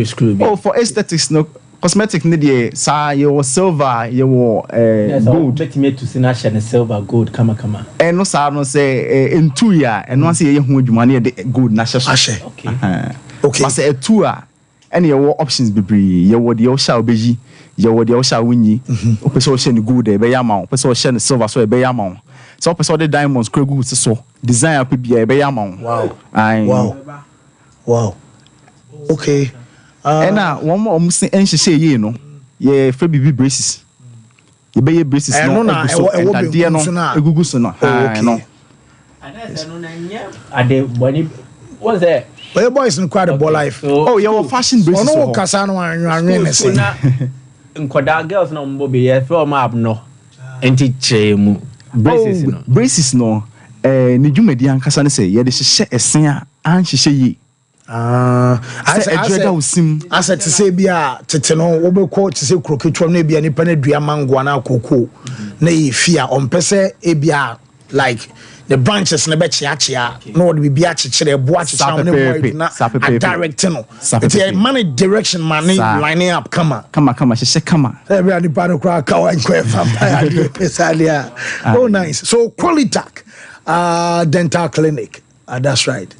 Screw. Oh, for aesthetics, no cosmetic need sa you silver, you gold. Bet me to see and silver gold kama. And no sa no say in 2 years and once you hu money the gold na Okay. Okay. But say a 2 and your options be you would your shall be you would your shall win person share good e be amount person share silver so e be amount so person the diamonds kre good so design pe be amount. Wow. Okay. And one more say enhye ye no ye free baby braces ye be braces no and dear no egugu so no no ade boni what's that well boys in quite a ball life. Oh your fashion braces no kasa no anwen say nkoda girls no mbo be ye from up no enti chemu braces no ni dwumadi ankasa ne say ye de hye esen a anhye ye I said to say bia tete no wo be ko to say kroketwa no bia nipa na dua mango na akoko na ye fia on pese e bia like the branches na be chia no would be bia chichere bo achicha na direct no it's money direction money lining up come e bia nipa no kra ka wan ko vampire pesalia. Oh nice. So Qualitac dental clinic. That's right.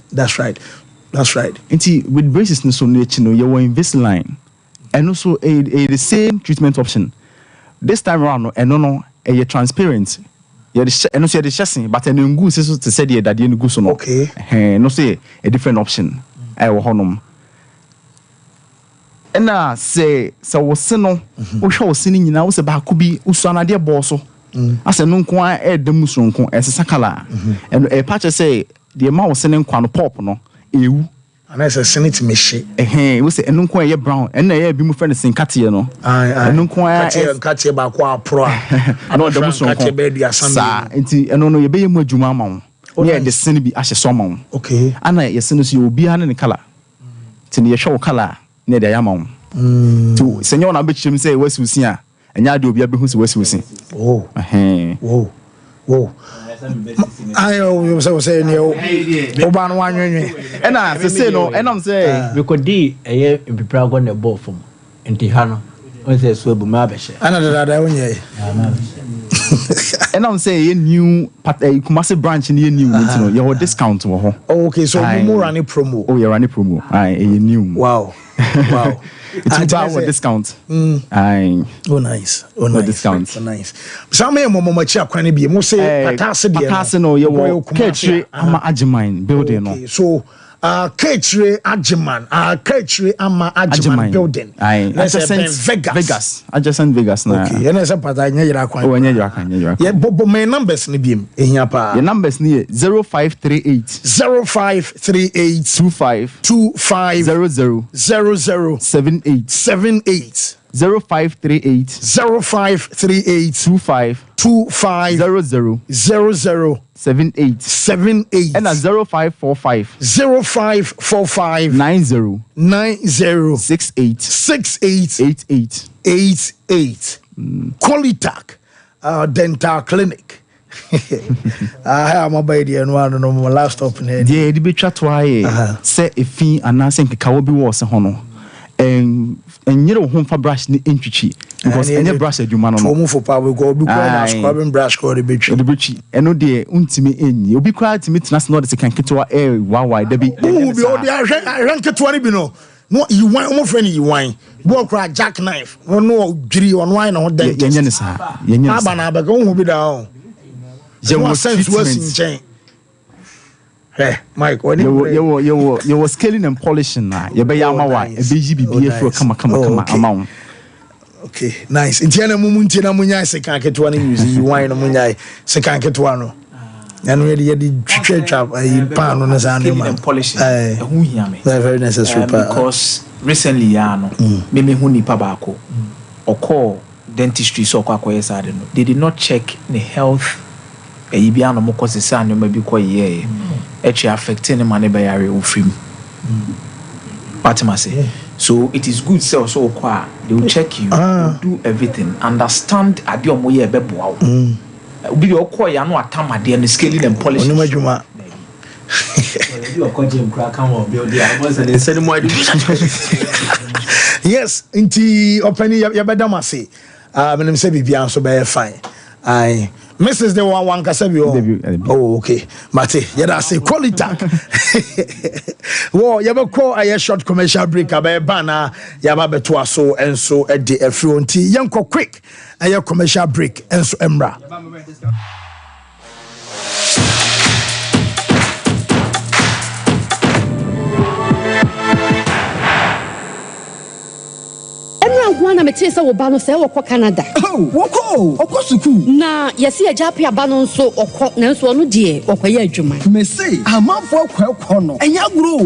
Inti with braces no so nature no you Invisalign and also the same treatment option. This time around no no a transparent. You no say the chasing but en ngu so to say that you ngu so no. Okay. No say a different option. I wo honom. And na say so wo se no wo hwe wo se ni nyina wo se ba ko bi usuana de bo so. Ase no nko a e dem so nko esesa kala. And a patch say the amount wo se ne nkwa no pop no ewu and I say senate me she we say enu nko ye brown and na ye bi mu friend sin katie no enu nko katie ba kwa pro and all the muso katie be dia sa enti enu no ye be ye mu adwuma ama wo ye de sin bi ahye so ama wo okay ana ye sin so ye obi ha ne kala tin ye hwe wo kala na de ama wo to senyo na be chim say wasusi a enya de obi abehu se wasusi Whoa. I was saying you Oban one and I say no and I'm saying we could be a people going the ball from Intihano when they swear Bumabeshe. And I'm saying new Kumasi branch in new your discount. Okay, so more running promo. Oh, you're running promo. New. Wow. It's about discount. Oh nice. Discount. So nice. Some mama chia kwani bi mo say patase no ye wo Ketri ama Agimine building no. Okay, so Ketri Agiman ama Agiman building. Adjacent Vegas. Adjacent Vegas na. Okay, and say pata nya yira kwan. Oh nya yira kwan. Yeah, but my numbers ni biem ehia pa. Your numbers ni 0538 25 00 78 0538 25 00 78 and 0545 90 68 88. Qualitac dental clinic. I am about the one no my last stop in here. Yeah, the be chat why say if and na say nka wo bi wo se ho no. And you know home for brush ni entwichi because any brush adwuma no no for power go be kwa scrubbing brush ko the bitchi eno de untimi enyi obi kwa timi tena no de se kanketewa wawa da bi o bi o de ranketewa ni bi no you wine mo friend you wine bo kra jackknife no dwiri on wine no den yenye ne sa yenye ne aba na ba ko hu bi da o je mo sense was in chain. Hey, Mike, when you were scaling and polishing na. You be yama wa. E be GBBA for come amount. Okay, nice. Intiana mumunti na munya se kan ketwa ni music wine no munya se kan ketwa no. Ya no ye di twetwa pan no na scaling and polishing. Hu hia me. Very necessary because recently ya no me hu nipa ba ko. Oko dentistry so kwa yesade no. They did not check the health e bia no mo cause sa no ma bi ko ye. Actually affecting the money by area of film. So it is good so kwa they will check you, do everything, understand adio mo ye bebo. Obi okwa ya no atama de and scaling and polishing. Yes, inti openi yabedam ase. Menim say bibia so be fine. Aye. Mrs. the one kasa bi oh okay. Mate, yada say quality. Wo yabekọ a short commercial break abe bana yaba beto aso enso e de afri onti yenko quick a commercial break enso emra. One am say Obano say okọ Canada. Oh, okọ suku. Na yesi ajape abano so okọ nanso ono de okoye adwuma. Me say amanfo akọ no. Enya gro.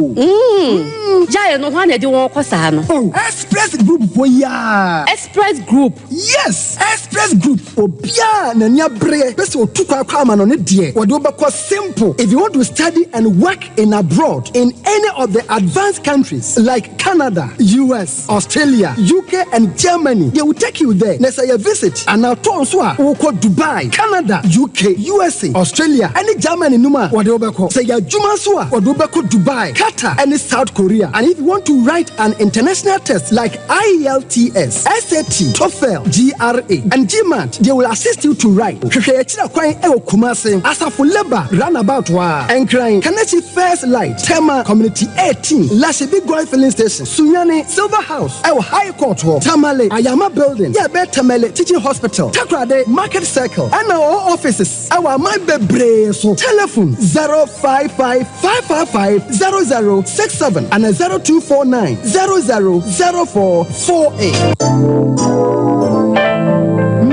Jaye no ho na de won okọ saa no. Oh, Express Group for ya. Express Group. Yes, Express Group. Obia na nya bre. Pese otukwa kwa ama no ne de. Wode obekọ simple. If you want to study and work in abroad in any of the advanced countries like Canada, US, Australia, UK and Germany, they will take you there. Let's say a visit. And now to Dubai, Canada, UK, USA, Australia, any Germany numa wadobeko. Say ya Jumasua wadobeko Dubai, Qatar, and South Korea. And if you want to write an international test like IELTS, SAT, TOEFL, GRA, and GMAT, they will assist you to write. Asa for labor, runabout wa, and crying. Kanachi First Light, Tema Community 18, Lashibi Goy Filling Station, Sunyani, Silver House, our High Court, Tamale, Ayama Building, Tamale Teaching Hospital, Takrade Market Circle, and our offices. Our my bebre so telephone 055-555-0067 and 0249-000448.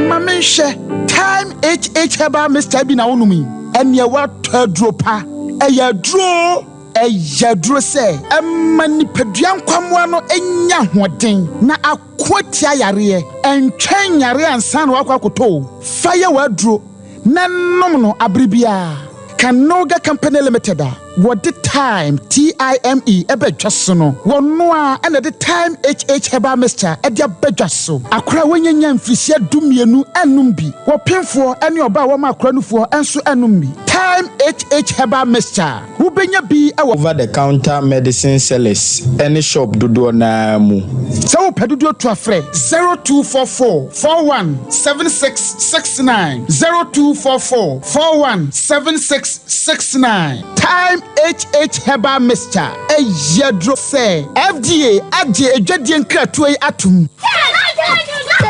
Mamenche time Heba Mr. Bina Unumi and ya what dropa a ya draw. Eyadro say emani peduan kwamwa no enya hoden na akwatia yare entwen yare ansan wakwakoto fire wadro na nom no abribia Kanoga Company Limited what the time TIME ebedwaso no wono a na the time Heba Mr. edia bedwaso akra wonyanya mfirisia dumienu enum bi wopemfo ene oba wo ma akra nufo enso enum bi time Heba Mr. Ubenya bi over the counter medicine sellers any shop dodo na mu so pedodo to afre 0244 417669 0244 417669 time Heba Mr. Eyadro say FDA ade edwadie nkratoe atum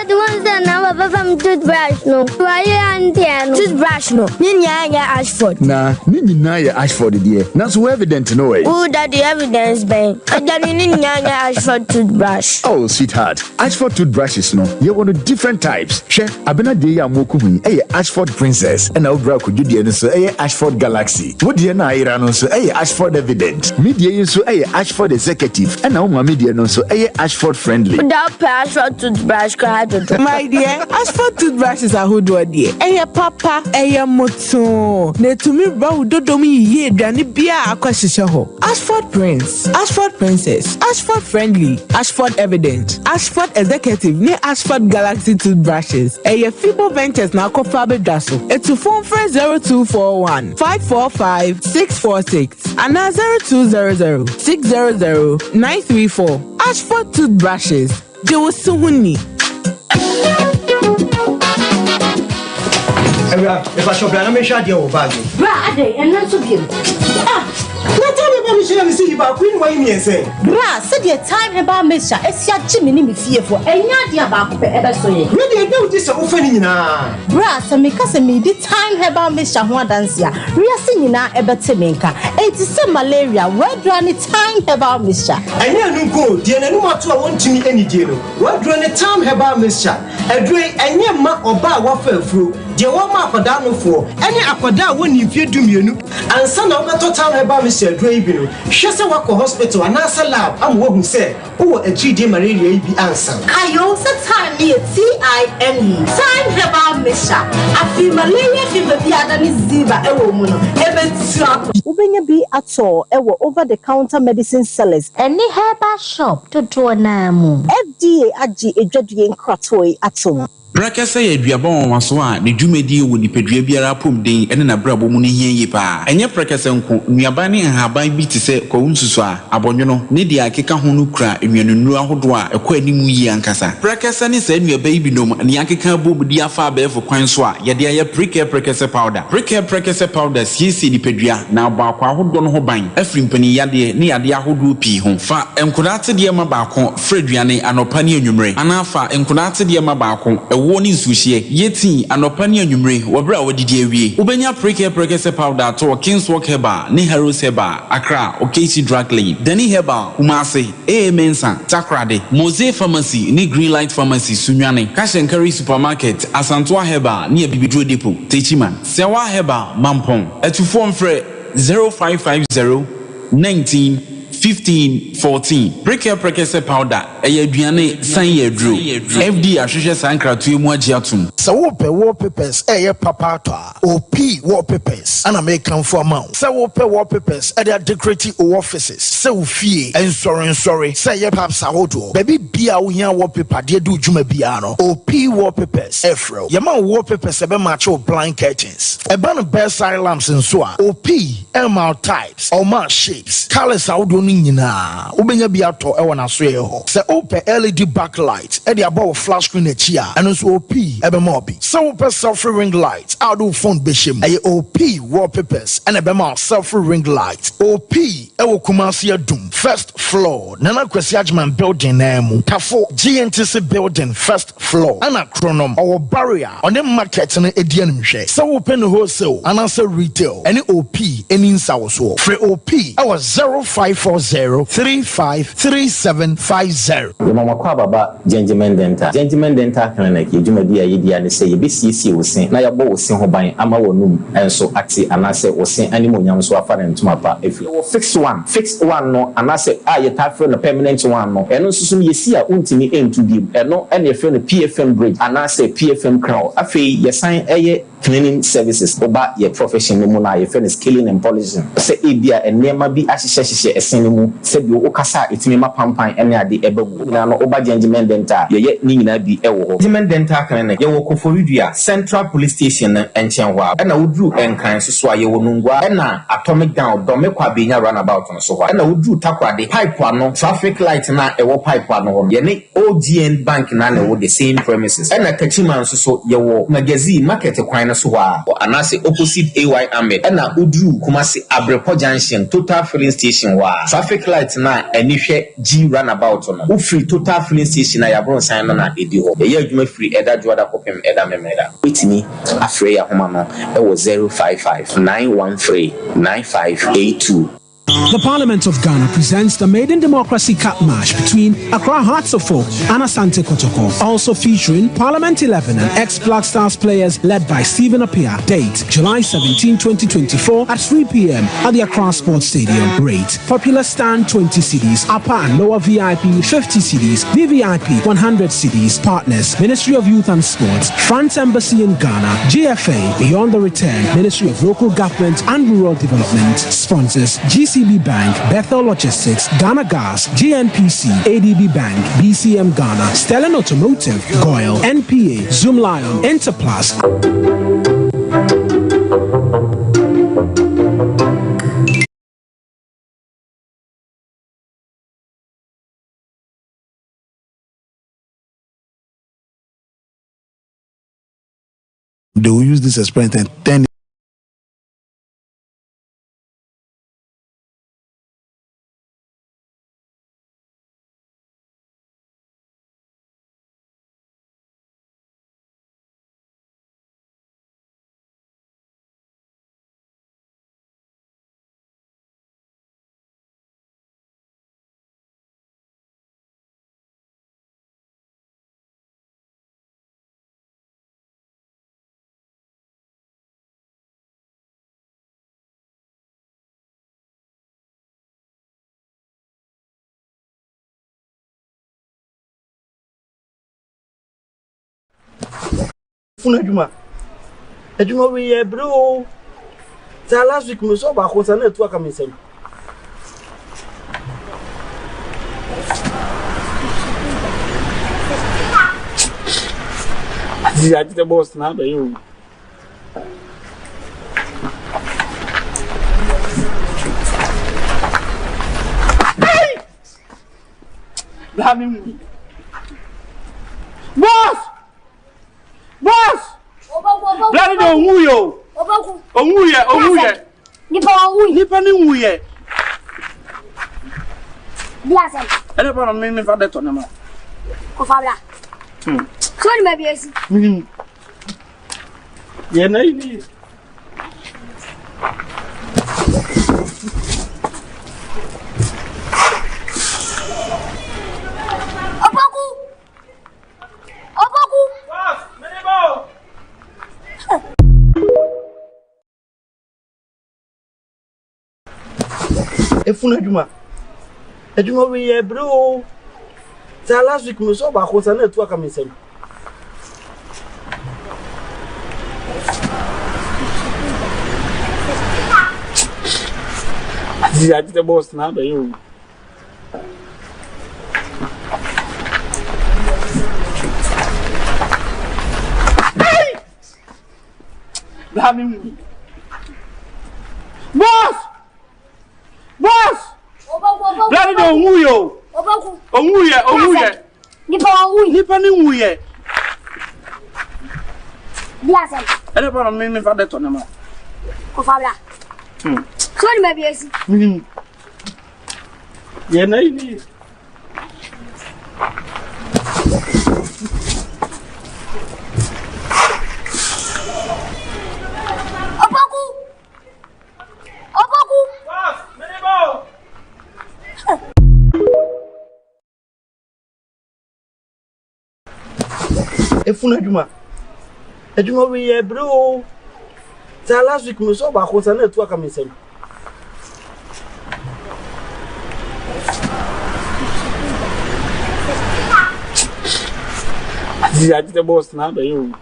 the ones that now from toothbrush no why and toothbrush no ninya Ashford na ninya ya Ashford there na so evident no way who that the evidence ben ninya Ashford toothbrush. Oh sweetheart, Ashford toothbrushes no you want different types she abena de ya mokumu Ashford Princess and obra ko judie no so Ashford Galaxy wo de na ira no so Ashford Evident media yin so Ashford Executive and na media no so Ashford Friendly that Ashford toothbrush my dear, Ashford toothbrushes are who do dear. Papa, moto. Ne to me bow dodomi ye dani bia akwashisha ho. Ashford Prince, Ashford Princess, Ashford Friendly, Ashford Evident, Ashford Executive, ne Ashford Galaxy toothbrushes. Fibo Ventures na kofabe daso. To phone friend 0241 545 646 and 0200 600 934. Ashford toothbrushes. Joe Suhuni. If I shop, I'm not sure you're bad. And not to be. Not tell me about the see about Queen Wayne and say, Bra, said your time about Mr. Essia Jimmy fearful, and Yadia about ever so. Really, do this offending now. Bra, some make us a midi time about Mr. Huadancia. We are singing now about Temenka. It is some malaria. Where do any time about Mr. I never go, dear, no matter I want to meet any deal. What do any time about Mr. A drink and your mark or bar waffle fruit. The one mark for down for any aquada when you fear to me and son of the total about Mr. Draven. She's a walk hospital and answer lab. I'm what who said, oh, a 3-day malaria be answer. I also time near TIME. Time about Mr. I feel malaria fever be at any ziva a woman. Ubenya be at all over the counter medicine sellers. Any herbal shop to draw namu. FDA aji ejadien kratoi atom. Brakasa ye duabon waso a ne dwumadi wo nipadua biara pomden ene na brabo mu ne hieye pa enye brakasa nko nuaban ne haban bi te se kwunsusu a abonwono ne dia akeka ho no kura enwenunu ahodo a ekwa animu yi ankasa brakasa ne sa nuaban bi nom ne akeka bobudi afa abefo kwan so a ye de aye brakasa powder brakasa powder siesi nipadua na abakwa ahodo no ho ban afri mpani yade ne yade ahodo pi ho fa enkodate de ma baako freduane anopa ne anwumre anafa enkodate de ma baako woni nsuhie yeti anopa ne anwumre wobra wodidi awie ubenya brakasa powder to Kingswalk Herbal ne Heroes Herbal Accra Okesi Drug Lane Dani Herbal Kumase Mensa Takrade Mose Pharmacy ne Greenlight Pharmacy Sunwane Cash and Carry Supermarket Asantoa Herbal ne Bibidro Depot Techiman Sewa Herbal Mampong etufo mfre 0550 19 15 14 brakasa powder aduane san yedru FD ahwehwe sankratu mu agiatum so wope wallpapers papa to OP wallpapers and American for amount so wope wallpapers they decorative offices so fie and sorry say paps ahodo baby bia wo hia wallpaper de do djuma bia no OP wallpapers efro yama wallpapers be match blind curtains e ban bedside lamps and so OP MR types or mark shapes colors ahodo nyina ubenya bia to e wona so ye ho se open LED backlight e dey above flash screen echi a eno so OP e be more bi so open selfie ring light auto phone be shem e OP wallpapers and e be more selfie ring light OP e wo Kumasi adum first floor nana kwesi agman building na mu tafo GNTC building first floor ana chronom or barrier on the market na edian hwe so open wholesale and also retail any OP any nsawo so free OP I was 0540353750 Mama kwa baba Gentleman Dental Clinic yedwumadi ayedi ane se yebesiesie wosen na yabo wosen ho ban ama wonum enso ati anase wosen animonyam so afa ne ntuma pa efi wo fixed one no anase yetafre no permanent one no eno susum yesi a untimi entu bi eno ene yefe no PFM bridge anase PFM crown afi yesan cleaning services oba ye profession no mu na yefe no scaling and polishing se ebia enema bi ahyehyehye esen mu se bi okasa etimi mapampan ene ade ebabu na no oba Gentleman Dental ye ni nyina bi ewo ho Gentleman Dental Clinic ye wo Koforidua Central Police Station enchen ho na wodru enkan so a ye wo nungwa na atomic down do mekwa benya runabout no so ho na wodru takwade pipe ano traffic light na ewo pipe ano ye ne OGN bank na wo the same premises na kachiman so ye wo magazine market kwan so ho a anase opposite AY Ahmed na wodru Kumasi Abrepo Junction total filling station wa traffic light na anihwe G runabout no free total filling station na yabron san na edi ho ye adwuma free eda joada kopem eda memeda wetini afre ya homa no e wo 055 913 9582. The Parliament of Ghana presents the Maiden Democracy Cup match between Accra Hearts of Oak and Asante Kotoko. Also featuring Parliament 11 and ex-Black Stars players led by Stephen Appiah. Date, July 17, 2024 at 3 p.m. at the Accra Sports Stadium. Rate, popular stand 20 cedis, upper and lower VIP 50 cedis, VVIP 100 cedis. Partners, Ministry of Youth and Sports, France Embassy in Ghana, GFA, Beyond the Return, Ministry of Local Government and Rural Development. Sponsors, GCB Bank, Bethel Logistics, Ghana Gas, GNPC, ADB Bank, BCM Ghana, Stellan Automotive, Goyle, NPA, Zoom Lion, Interplus. They will use this experience and then Ejuma we bro. Last week me so ba ko sa na tu aka me sem. See, I did the boss now, but you. Boss! Bloody don't woo you. Omuye. Nipa ni wuye. Biasa. Ele para me fa de tonema. Ko fabla. So ni me biesi. Ye na ni. Opoku. Boss, menebo. Efuna adwuma we ye bro. Sa last week me so ba ko sa na tu aka me sem. See, I did the boss now, but you. Boss! Bloody don't woo you. Omuye. Nipa ni wuye. Biasa. Ele para me fa de tonema. Ko fabla. So ni me biesi. Ye na ni. Opoku. Boss, menebo. Efuna adwuma we ye bro. Sa last week me so ba ko sa na tu aka me sem. See, I did the boss now, but you.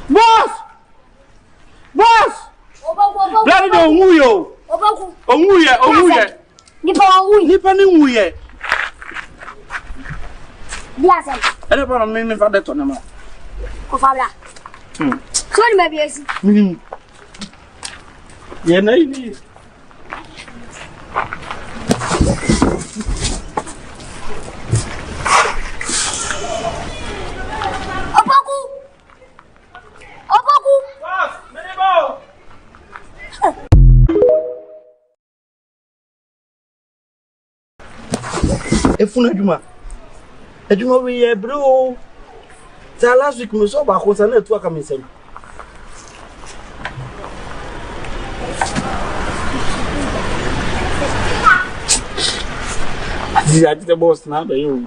Boss! Bloody don't woo you. Omuye. Nipa ni wuye. Biasa. Ele para me fa de tonema. Ko fabla. So ni me biesi. Ye na ni. Opoku. Boss, menebo. Efuna adwuma we ye bro. Sa last week me so ba ko sa na tu aka me sem. See, I did the boss now, but you.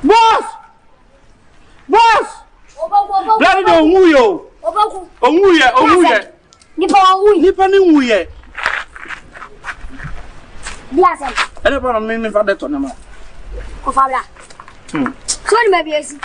Boss! Bloody don't woo you. Omuye. Nipa ni wuye. Biasa. Ele para me fa de tonema. Ko fabla. So ni me biesi.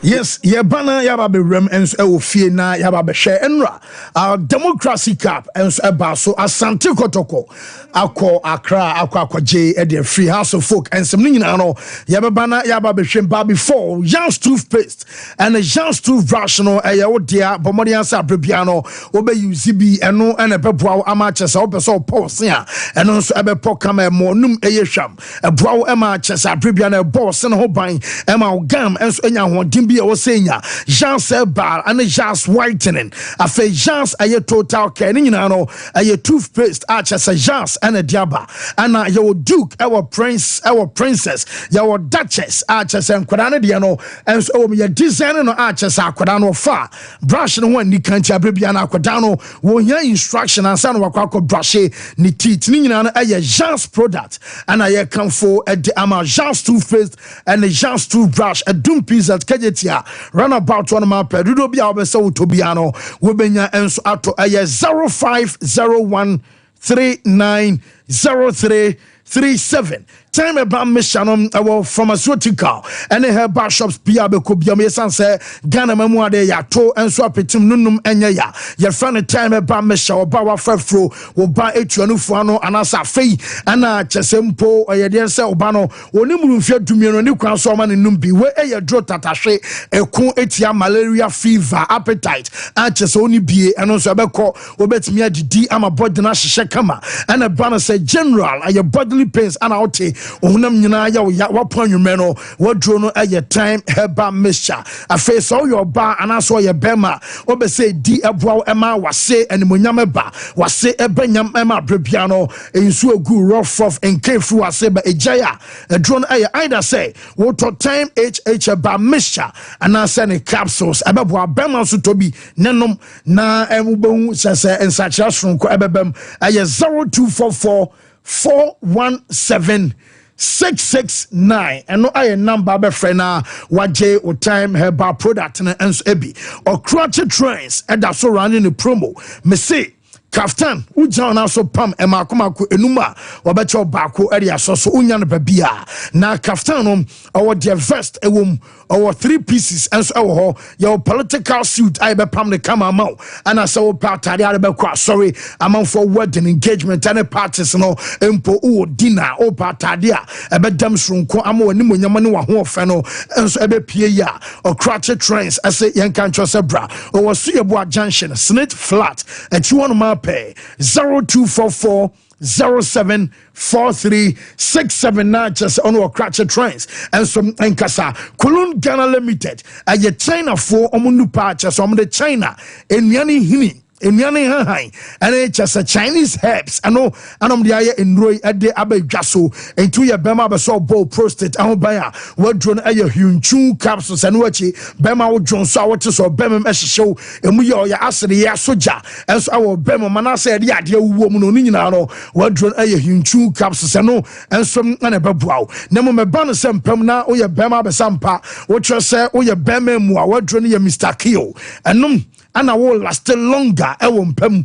Yes, ye bana yaba be rem enso e wo fie na yaba be hwe enra our democracy cup enso e ba so asante kotoko akọ akra akwaje e de free house of folk ensem ni nyina no ye be bana yaba be hwe ba before Jan's toothpaste and a Jan's toothbrush no e ye wo dia bomodi ansa abrebia no wo be use bi eno ene beboa ama chese wo be so pause a eno nso e be pokam e mo num e ye hwam e boa wo ama chese abrebia na e boss ne ho ban e ma wo gam enso enya ho dim bi e wo senya Jan's bar and Jan's whitening afa Jan's aye total care ni nyina no aye toothpaste a chese Jan's and a diaba and your duke our prince our princess your duchess a chese nkwada ne de no enso o me design no a chese akwada no fa brush no one ni kanti abrebia na akwada no wo nya instruction ansa no wakwa brush ni teeth ni nyina no aye Jan's product and aye kan for ama Jan's toothpaste and the Jan's toothbrush a dum piece at kajetia run about one ma pedudo bia obese utobia no wo benya enso ato aye 0501 390337. Time about mission our pharmaceutical and herbal shops bia be ko bia me san say Ghana mamu ade ya to enso apetim nunum enya ya ye fa ne time about mission oba wa fafro oba etuanufo ano anasa fei ana chesempo oyede se oba no onimuru mfia dumie no ne kwan so ma ne num bi we eye dro tatahwe eku etia malaria fever appetite a chese oni bie eno so abekọ obetimi adidi ama body na hye kama ana bana say general aye bodily pains ana ote ohunam nyina ya wapo anwume no wadro no aye time herbal mixture afa so your ba anaso ye bema obese di eboa ema wase animonyam ba wase ebanyam ema brabia no ensu egu rough off enkefu wase ba ejaya edro no aye either say water time herbal mixture anase ne capsules ebebo bema so tobi nenom na emubehu sese ensachira sonko ebebem aye 0244 417 669 and no I number be friend waje o time herbal product na enso ebi or crutch trains and that's so running the promo me say Kaftan uja na so pam emakomako enuma wabecho bako area so unya no babia na kaftan no our their vest ewom our 3 pieces and so ho your political suit I be pam the kama ma and so party are be kwa sorry amount for wedding engagement and parties no empo o dinner o party a be dam sronko ama oni monyam ne wa ho ofe no enso ebe pie ya or crutch trains ase yen kan cho sebra o wasu yebo junction snit flat and you want ma pay 0244 074367 just on our Cratcher trains and some Enkasa Kulun Ghana Limited a China for Omunu Patches on the China in Yani Hini. In Yane Hahai, and it's just a Chinese herbs. I know, and the aya in Roy at the Abbey Jasso, and 2 year Bema Basso Bow prostate, and Baya, what drawn a Hunchu capsules and watchy, Bema would John Sawaters or Bema Mesh show, and we are asking the Yasoja, as our Bema Manasa, the idea woman on Ninano, what drawn a Hunchu capsules and no, and some and a babwow. Nemo me banner some Pemna or your Bema Besampa, what you say, or your Bema Mua, what drawn your Mr. Kio, and and I will last longer. I won't pem.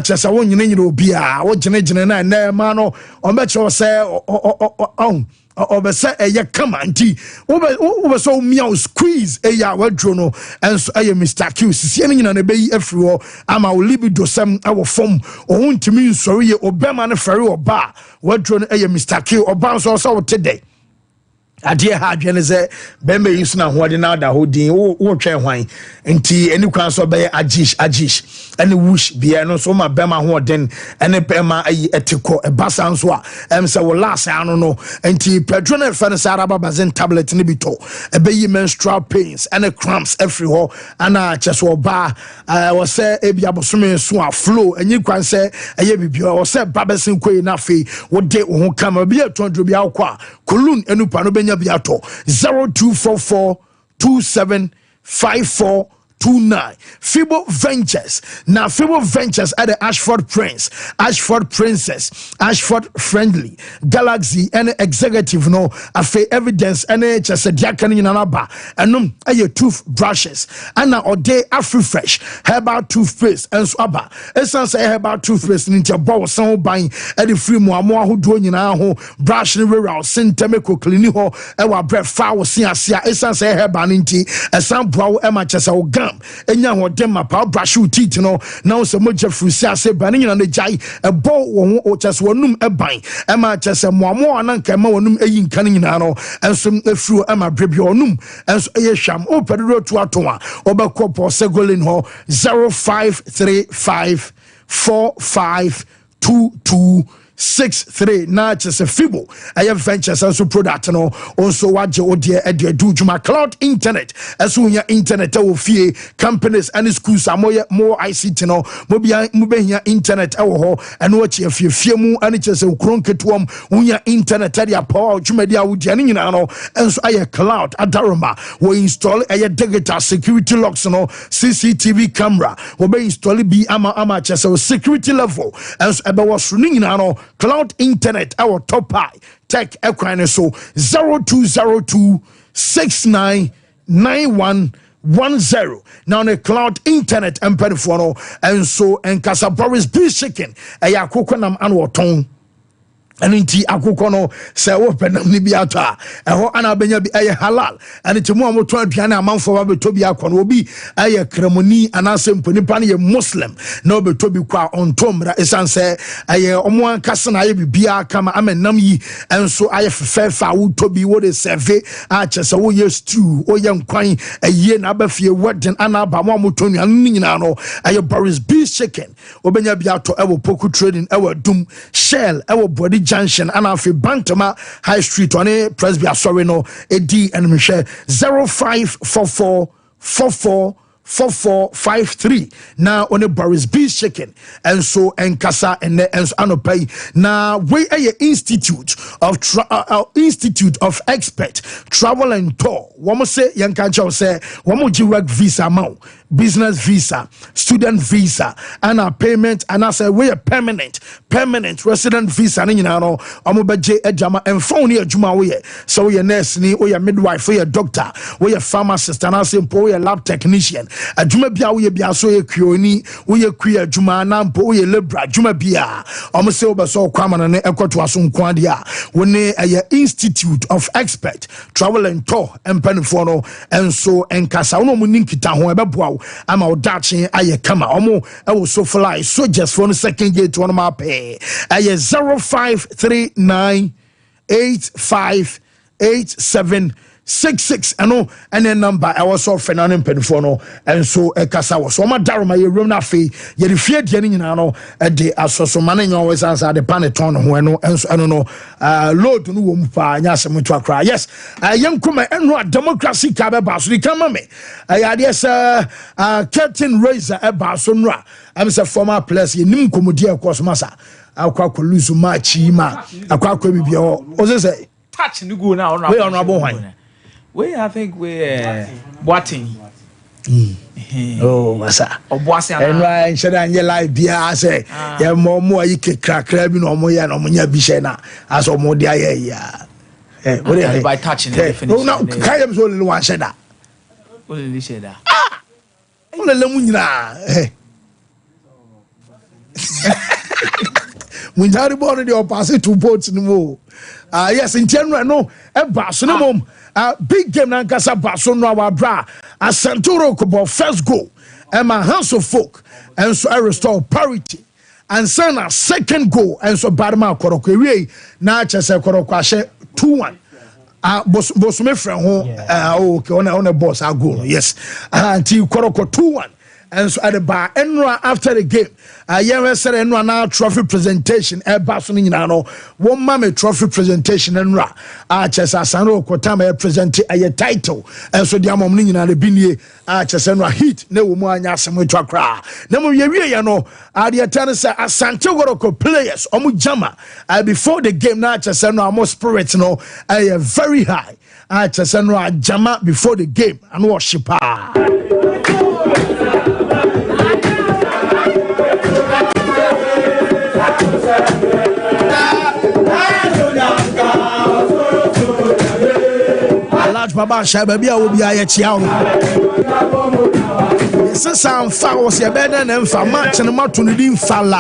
Just I want you to be a what generation and mano or bet you say or say a come auntie over so meow squeeze a ya wadrono and so I Mr. Q seeing on a bay everywhere. I'm our libido some our form or want to mean sorry or Beman ferry or bar wadron a Mr. Q or bounce also today. Adia hadwene se bembe yusu na hoade na da hodin wo twen hwan enti eni kwan so be ajish eni wush bia no so ma bema hoden eni bema ayi etiko ebasa nso a se wo last ano no enti pedrone fe ne sara babazen tablet ni bito ebeyi menstrual pains eni cramps everywhere ana cheso ba wo se ebi abosome so a flow eni kwan se eye bibio wo se babasen koi na fe wo de wo ho kama bia tondro bia kwa kulun enupa no 0244 275429 Fibo Ventures. Now Fibo Ventures at the Ashford Prince, Ashford Princess, Ashford Friendly, Galaxy and executive no afe evidence and just a diakan in anaba and aye toothbrushes and now day Afri Fresh herbal toothpaste and swaba. Essence herbal toothpaste in your bowl sound buying at the free more who do in our home brush and around Sintemico Clinico our breath foul sia essence herbal inti a some brow emma just a gum. Enya ho dem ma pa brush teeth no now so moja frusi ase bani na jai e bo wo o chese wonum e ban e ma chese moamo ananka ma wonum eyi nkan nyina no enso efru e ma brebi onum enso eye hwam o pedro to ato a obekọ segolin ho 0535 452263 na just a fibo I have ventures also product no also waje odie e do juma cloud internet eso nya internet e wo fie companies and schools amoye more ICT no mobia internet e wo ho eno wachi afie mu ani chese ukronketuom unya internet e dia power juma dia wodi ani nyina no enso aye cloud adaroma wo install aye digital security locks no CCTV camera wo be install bi ama chese security level enso ebe wo sru ni nyina no cloud internet our top high tech equine so 0202 6991 now on a cloud internet and periphone and so and Casa Boris B chicken a yakukonam and waton. And inti akukono se wo penam ni bi ata eho ana benya bi eye halal and it mo amoto aduane amanfo ba beto bi akono obi eye kremoni anase mponipa ne ye muslim na obeto bi kwa ontomra esanse eye omo ankase na ye bibia kama amenam yi enso aye fefa wo to bi wo de serve a chese wo ye stew wo ye nkwan eye na abafie wedding ana ba mo amoto nuan nyina no eye Boris B chicken obenya bi ato ewo poku trading ewo dum shell ewo body junction and afi Bantama High Street on a Presby sorry no edi and Michelle 0544444453 now on a Boris B chicken and so and Casa and Anopay now we a Institute of Expert Travel and Tour one say young cancho say one work visa amount business visa, student visa, and a payment, and I say we a permanent resident visa. And you know, I'm beje ejama and phone here juma we. So we a nurse ni, we a midwife, we a doctor, we a pharmacist, and I say we a lab technician. A juma bia we bia so a krioni, we a queer juma nampo we a libra juma bia. I'm say oba so kwama na ekwa to asun kwandia. We a Institute of Expert Travel and Tour and Penifono and so and Casa uno munikita ho ebe I'm out daching aye kama omo I was so fly so just for the second gate one my pay aye 0539858766 ano and then number I was so Fernando Penfono and so e kasa was so ma daro my room na fe ye the fear de nyina no e de asoso man always answer the paneton ho no and so no load no wo mpa nya asem to akra yes yenkuma eno democracy ka be ba so di kama me ayade say curtain raiser e ba so nra am say former players ye nim komodi e course masa akwa ko lose match ma akwa ko bibia o say touch ni go na we honorable one. We I think we Boating. Oh, masa. Obuasi ana. And why should I live bia say ya mo yi ke krakra bi no mo ya no mo nya bi she na as o mo dia ya. What by touching the finish. No, kayem so le wan sheda. Only sheda. Only le mu nyina. When Harry born the pass it to boats no more. Yes, in general, no, a basunum, big game Nankasa Basun, our bra, a Santoro Kobo first goal, and my house of folk, and so I restore parity, and send a second goal, and so Badma Korokwe, Natchez Korokwashe 2-1. Boss me friend, okay, on a boss, our goal, yes, until Koroko 2-1. And so at the bar, Enra after the game, I said Enra now trophy presentation, Barcelona, you know, one mammy trophy presentation, Enra, Arches Asano, Kotama present a title, and so the Amomini and the Bini, Arches Enra hit, no one yasam to a cry. No, you know, the attendants are Santiago players, Omujama, before the game, Arches Enra more spirits, no, I very high. Arches Enra Jama before the game, and worship. Large Baba Shababia will be a child. Some fouls, your bed and for match and a matun falla.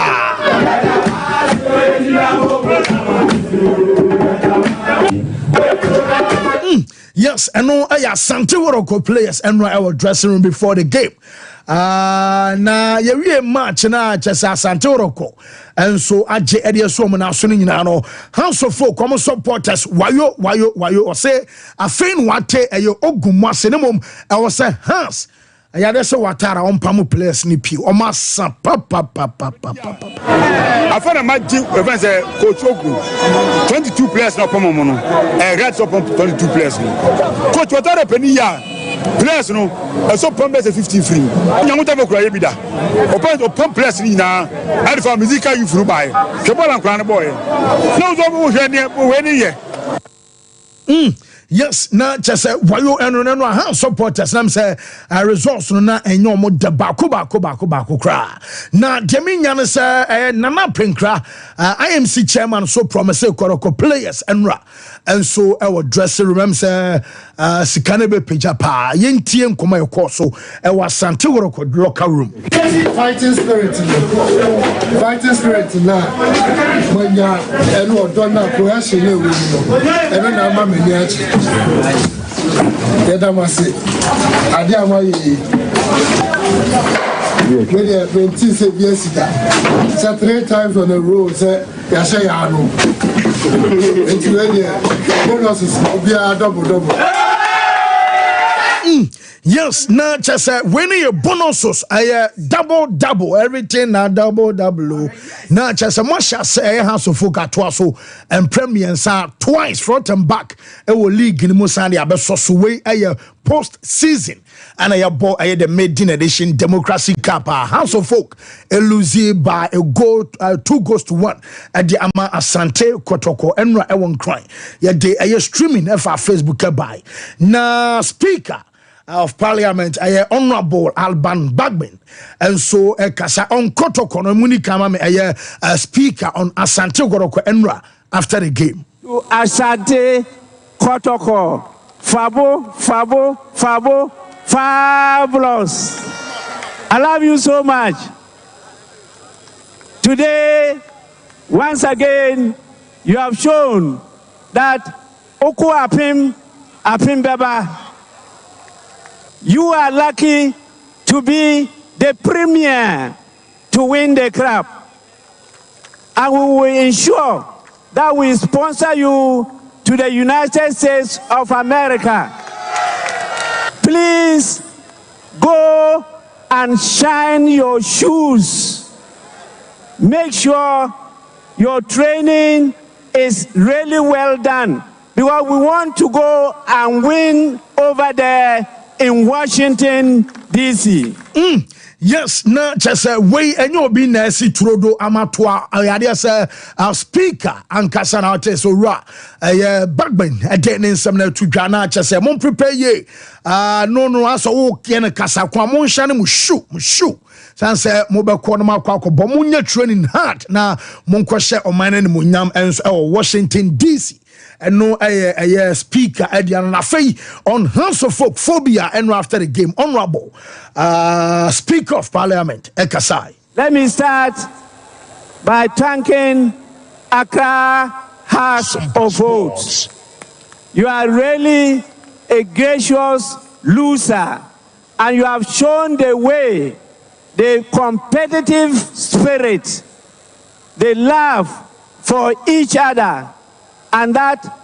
Yes, and no, I have Santiago players and our dressing room before the game. Na ye match na chesa Santoroko and so aje area so na so nyina no house of folk come supporters wayo or say afin wate ayo ogumase ne mom e was say Hans ayade so watara on pamu players ni pi o masa papa afana maji even say coach ogu 22 players na pamu no red so 22 players coach watara peni ya players no so promise 50 free nyamu ta bekura ye bida open players ni na and for musical you through by ke bola nkran boy no so wo hwe ni ye yes na just say wayo eno no ha supporters na say results no na enyo mo de bako kra na deminya no say nana penkra IMC chairman so promise koroko players enra and so our dressing room say sikane be peja pa yentie nkoma ekọ so Asante koroko locker room fighting spirit na manya eno odona cohesion e we no eno na ma meni achi Deda masi ade amaye when you 20 years ago, so 3 times on the road, say, Yasha Yano. And you bonuses will be a double. Yes, na just when your bonuses are double, everything na double. Na just Masha say house of folk at Twaso and premiers are twice front and back. A league in Musandi Abesos way a post season. And I bought the maiden edition Democracy Cup House of Folk lose by a goal 2-1 at the Ama Asante Kotoko Enra Ewon crying. Yeah, they are streaming for Facebook by na Speaker of Parliament, Honorable Alban Bagman, and so Kasa on Kotoko no Munikama Speaker on Asante Goroko Enra after the game. To Asante Kotoko, Fabo. Fabulous. I love you so much. Today, once again, you have shown that Oku Apim Beba, you are lucky to be the premier to win the cup. And we will ensure that we sponsor you to the United States of America. Please go and shine your shoes. Make sure your training is really well done because we want to go and win over there in Washington, D.C. Yes, na just way and you'll be nasi trodo amatua. I say our speaker and Kasana so ra Bagman again in some to Ghana. Just say mon prepare ye. No aso can Kasa Kwamon Shani mushu. Sanse mobile corner kwako bomunya training hard na mon kwashe o mine munyam and Washington DC. And no a speaker Edian Lafay on House of Folk phobia and after the game honorable Speaker of Parliament Ekasai. Let me start by thanking Accra House of Votes. You are really a gracious loser and you have shown the way, the competitive spirit, the love for each other, and that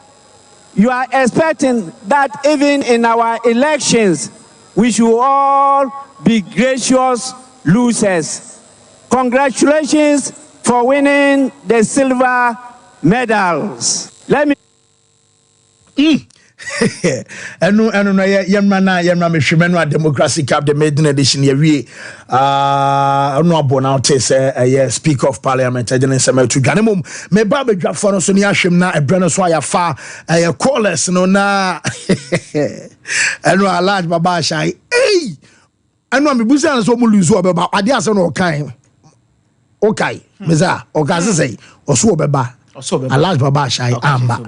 you are expecting that even in our elections, we should all be gracious losers. Congratulations for winning the silver medals. Let me. And no, Yamma Mishimeno Democracy Cup, the maiden edition, ye no bonautis, a Speaker of Parliament, I didn't say to Ganimum, me Baba drop for us on Yashim na a Brenner far, a callers, no na, and no a large Baba shy, hey, and no, me Busan so lose about ideas on all kind. Okay, Miza, or Gaza, or so beba. A large baba shy amba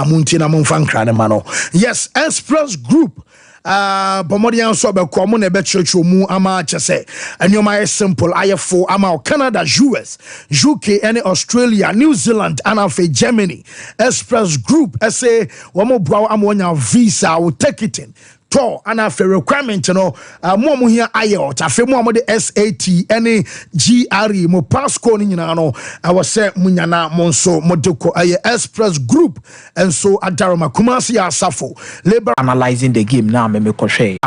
muntina munfankra ne mano. Yes, Express Group Bomodian sobe common a betcho mu ama chese and you my simple IF4 ama Canada, US, UK, any Australia, New Zealand, and of Germany. Express Group say wamo brow amonya visa will take it in. To and after requirement no mo here IELTS afi mo the SAT any GRE mo pasco ni nyina no I was say munyana mo nso mo de ko Express Group and so adaroma Kumasi Asafo labor analyzing the game now me kohwe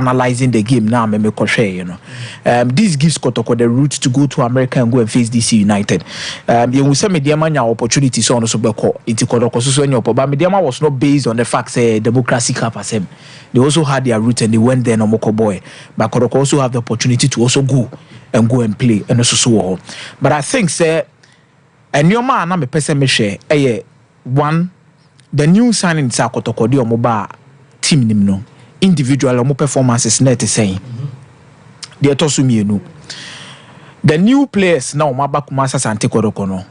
you know this gives Kotoko the route to go to America and go and face DC United. You will say media manya opportunity so on so beko it Kotoko so any but media was not based on the fact say Democracy Cup as him. They also had their route and they went there no Moko boy. But Kodoko also have the opportunity to also go and play and also so. But I think say and your man I'm a person me share one the new signing sa Kotoko di omoba team nim no individual omo performances na te saying de to so mienu the new players na omo abakuma Asante Kotoko no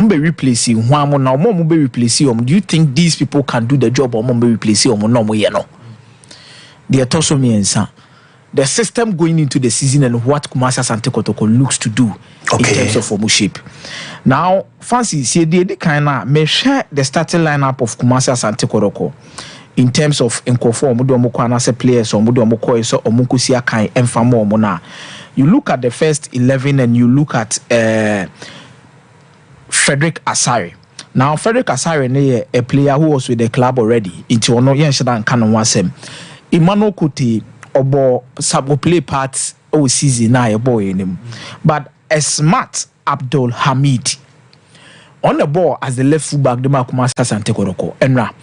be replace who am na omo be replace do you think these people can do the job omo be replace omo no mo ye no de to so miensa the system going into the season and what Kumasi Asante Kotoko looks to do in terms of form shape. Now, fancy see the kind of me share the starting lineup of Kumasi Asante Kotoko in terms of enkofo omudo omoko anase players omudo omoko eso omunkusia kan emfamo omona. You look at the first 11 and you look at Frederick Asare. Now Frederick Asare a player who was with the club already. Into ono yen shada nka no wasem. Emmanuel Kuti obo sabo play parts o season na boy in but a smart Abdul Hamid on the ball as the left fullback the Kumasi Asante Kotoko enra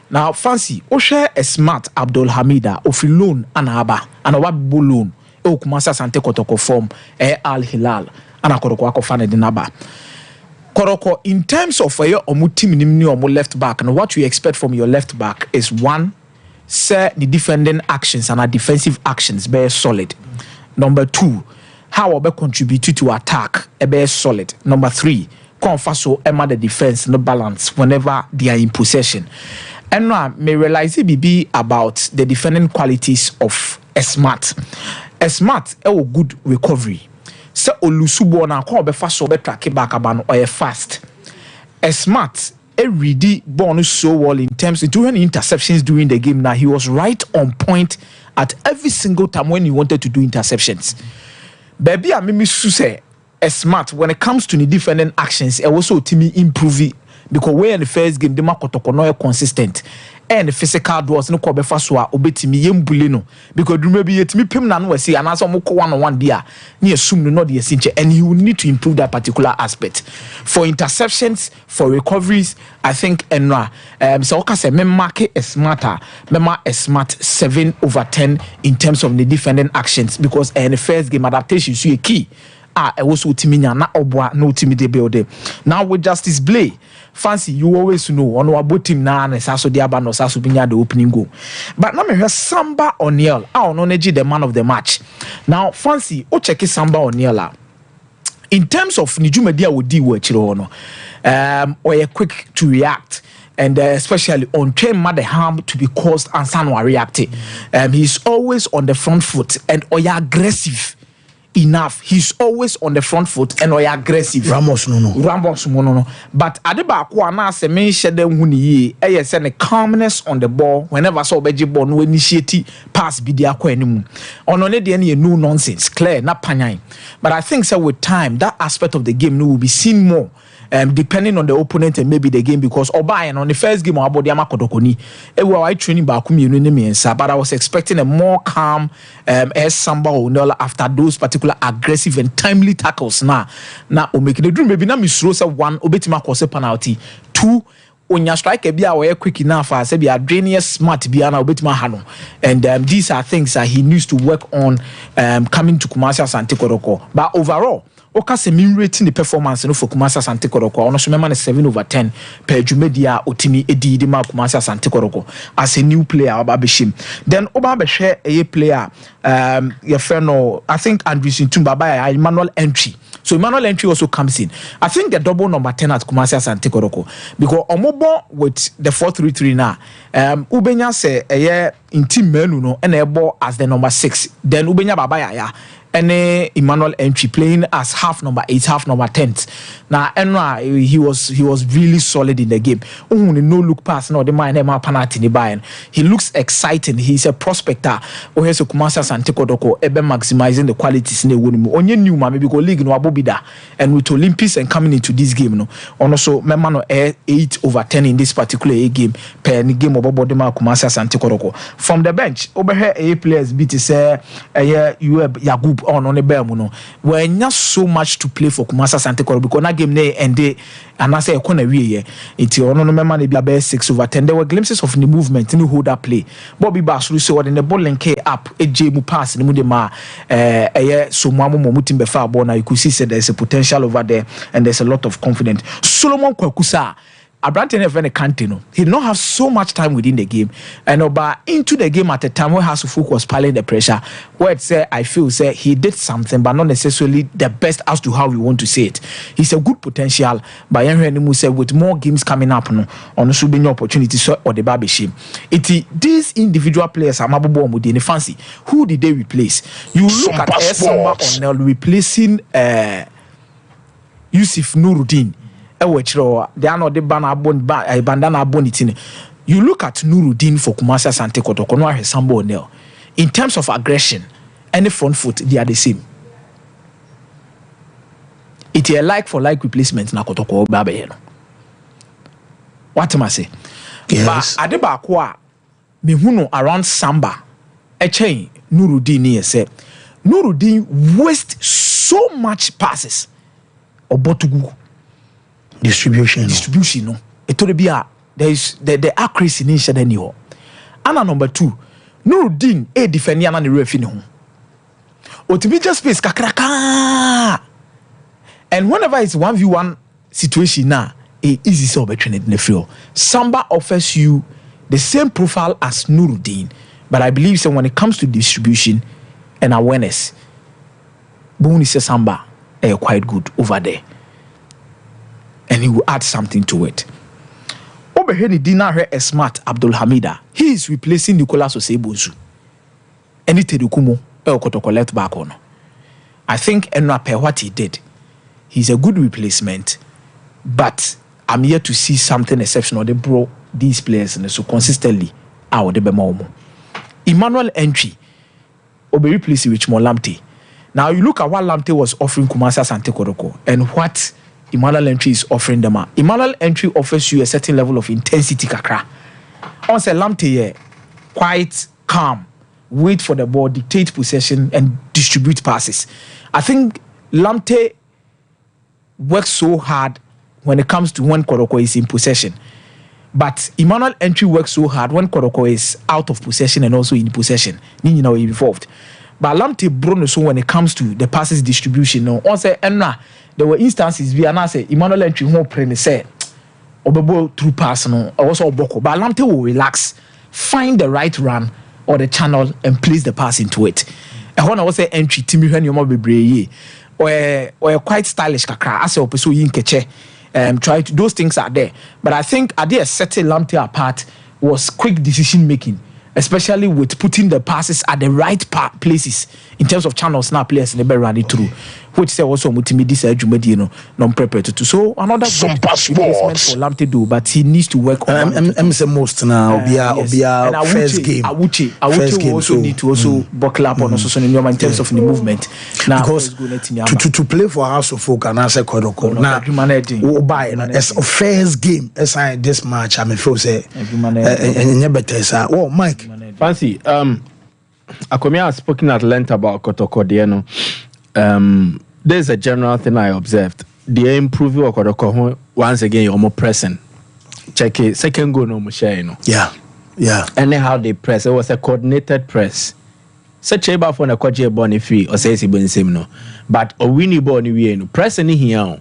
now fancy o share a smart Abdul Hamida of loan anaba and a wabo loan o Kumasi Asante Kotoko form Al Hilal and a Kotoko akofane dinaba Kotoko in terms of where omu team ni omu left back and what you expect from your left back is one say the defending actions and our defensive actions be solid. Number 2, how we contribute to attack be solid. Number 3, confaso emma the defense no balance whenever they are in possession. And now may realize it be about the defending qualities of a smart good recovery. So olusubo na ko be faso be track back abano or fast. A smart ready bonus so well in terms of doing interceptions during the game. Now he was right on point at every single time when he wanted to do interceptions. Baby, I mean, say a smart when it comes to the defending actions. It also to me improve because we in the first game the Kotoko no consistent and the physical duels no ko be fa so a obetimi yembule no because maybe yetimi pem na no wasi anasa mo ko one on one dia na assume no the sinche and you need to improve that particular aspect for interceptions for recoveries. I think enra so oka say me mark a smarter mema a smart 7/10 in terms of the defending actions because in the first game adaptation so a key also timinya na obwa no timide build now with Justice Blay fancy you always know on our team na na so the aba no so binya the opening goal but now me hear Samba O'Neal no the man of the match. Now fancy o check Samba O'Neal in terms of nijumedia wo di wo chiro no or quick to react and especially on train the harm to be caused and someone reacting. He's always on the front foot and aggressive enough. He's always on the front foot and aggressive. Ramos no. But adeba ko na se me shede huni yi e say the calmness on the ball whenever so beji ball no initiate pass bi dia kwa animu. Ono ne de na no nonsense clear na panyan. But I think so with time that aspect of the game no will be seen more. Depending on the opponent and maybe the game because Obayan on the first game about the Amakotokoni, I training back but I was expecting a more calm as Samba O'Neal after those particular aggressive and timely tackles. Now making the dream maybe na misrosa 1 obetima cause penalty 2 when you strike a bia or quick enough as be a drainier smart biana obetima hano and these are things that he needs to work on coming to Kumasi Asante Kotoko. But overall oka se min rating the performance no for Kumasi Asante Kotoko ono so mema 7/10 per dwumedia otimi edi de ma Kumasi Asante Kotoko as a new player oba be shim then oba be hwe a player your friend no I think Andrew Sintumba by Emmanuel Entry. So Emmanuel Entry also comes in. I think the double number 10 at Kumasi Asante Kotoko because omobo with the 4-3-3 now ubenya se in team menu no and ebo as the number 6 then ubenya babaya ya and Emmanuel Entry playing as half number 8 half number 10. Now Enra he was really solid in the game. No look pass no the man penalty ni buy. He looks exciting. He's a prospector. Oheso Kumasi Asante Kotoko ebe maximizing the qualities in the win. Onye new man maybe go league no abobida and with Olympics and coming into this game no. Also member no 8/10 in this particular game per game of Obodema Kumasi Asante Kotoko. From the bench over here a players beat say you Yagub on the bell no. When not so much to play for Kumasi Asante Kotoko because na game ne ende and I say a corner we it's ono no member be 6/10. There were glimpses of the movement in the hold up play. Bobby Basru so in the ball link up a mu pass ni mu de ma so mu mutim be fa ball na you could see there's a potential over there and there's a lot of confidence. Solomon Kwakusa Abrante and Kante, he did not have so much time within the game. And but into the game at the time where Hasselhoff was piling the pressure, where it said, I feel say he did something, but not necessarily the best as to how we want to say it. He's a good potential, but Henry said with more games coming up, on should be no opportunity or the baby shame. These individual players are mababo with the fancy. Who did they replace? You look at Sompa O'Neill replacing Yusuf Nuruddin. They are not the bandana bonitine. You look at Nuruddin for Kumasi Asante Kotoko, no Sompa O'Neill. In terms of aggression, any front foot, they are the same. It's a like for like replacement na Kotoko Babe. What am I say? Yes. But Adebakwa, Mihuno around Samba, a chain Nuruddin here said Nuruddin waste so much passes. Obotugu. Distribution, no. It would be there is the accuracy in each other. And number 2, Nuruddin a defender and the referee no. Otibi space kakraka. And whenever it's 1v1 situation now, it easy so between it in the field. Samba offers you the same profile as Nuruddin, but I believe so when it comes to distribution and awareness, Boni says Samba are quite good over there. And he will add something to it. Obeheni Dina here smart Abdul Hamida. He is replacing Nicolas Osebozu. And it Kumo Kotoko left back on. I think Enrape what he did. He's a good replacement, but I'm here to see something exceptional. They brought these players and so consistently out the Bemomo. Emmanuel Entry Obe replacing Richmond Lamptey. Now you look at what Lamptey was offering Kumasi Asante Kotoko and what Emmanuel Entry is offering them. Emmanuel Entry offers you a certain level of intensity kakra. On say Lamptey quite calm, wait for the ball, dictate possession and distribute passes. I think Lamptey works so hard when it comes to when Koroko is in possession. But Emmanuel Entry works so hard when Koroko is out of possession and also in possession. You know, involved. But Lamptey Bruno, so when it comes to the passes distribution, no, on say there were instances where I say Emmanuel Entry won't play say Obebo through pass no also Oboko. But Lamptey will relax, find the right run or the channel and place the pass into it. And when I was say Entry Timmy when you might be brave or quite stylish kakra as a person in keche try to those things are there. But I think Ade setting Lamptey apart was quick decision making, especially with putting the passes at the right places in terms of channels now players never run it through, which say also mutimi this Jumedi non prepared to. So another replacement for Lamptey do, but he needs to work on say most now Obia first game. Awuche will also need to also buckle up on also in terms of the movement. Now because to play for House of Folk and answer Kodoko now buy as a first game as I this match I feel say oh Mike Fancy Akomia has spoken at length about Kotoko Dieno. There's a general thing I observed. They improve your Kotoko once again you're more pressing. Check it. Second goal no more share, Yeah. And then how they press. It was a coordinated press. Such a bar for a kwaje ball free or says he same no. But a winning ball we no pressing here.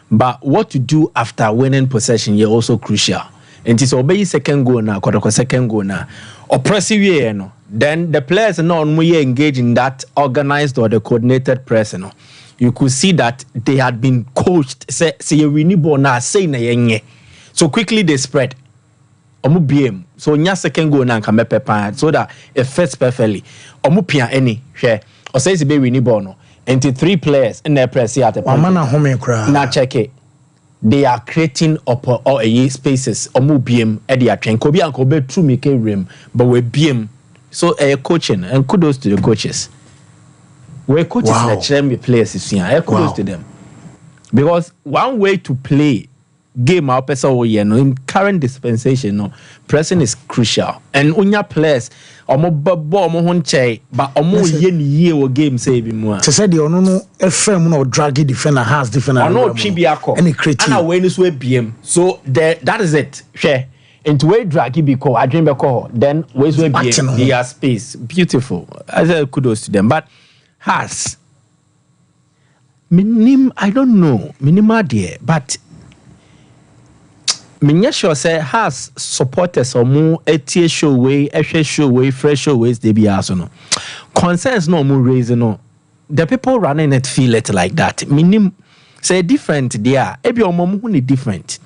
But what to do after winning possession is also crucial. And it's obey second goal now, Kotoko second goal now. Oppressive no. Then the players are not engaged in that organized or the coordinated press. You could see that they had been coached. Say we need now say na yenye. So quickly they spread. Omu BM. So nya second goal now can be so that it fits perfectly. Omu pia any share. Or says we need no. And 3 players in their press here at the point. Now check it. They are creating spaces. Omu BM Eddie train. Kobe and Kobe true make a rim, but we BM. So coaching and kudos to the coaches. We're coaches that train me players is here. Kudos to them. Because one way to play game out in current dispensation, pressing is crucial. And unya players omo babo omo honche but omo ye or game saving more. To say the no FM no draggy defender has defender. No chibiako. Any creative. And awareness we BM. So that is it. Share. Into way draggy because I dream because then ways we BM. They are space. Beautiful. I say kudos to them. But has I don't know. Minima dear, but me sure say has supporters or more etie show way, show way, fresh show ways they be also no. Concerns no more raising no. The people running it feel it like that. Minim say different there. Ebi omo who different.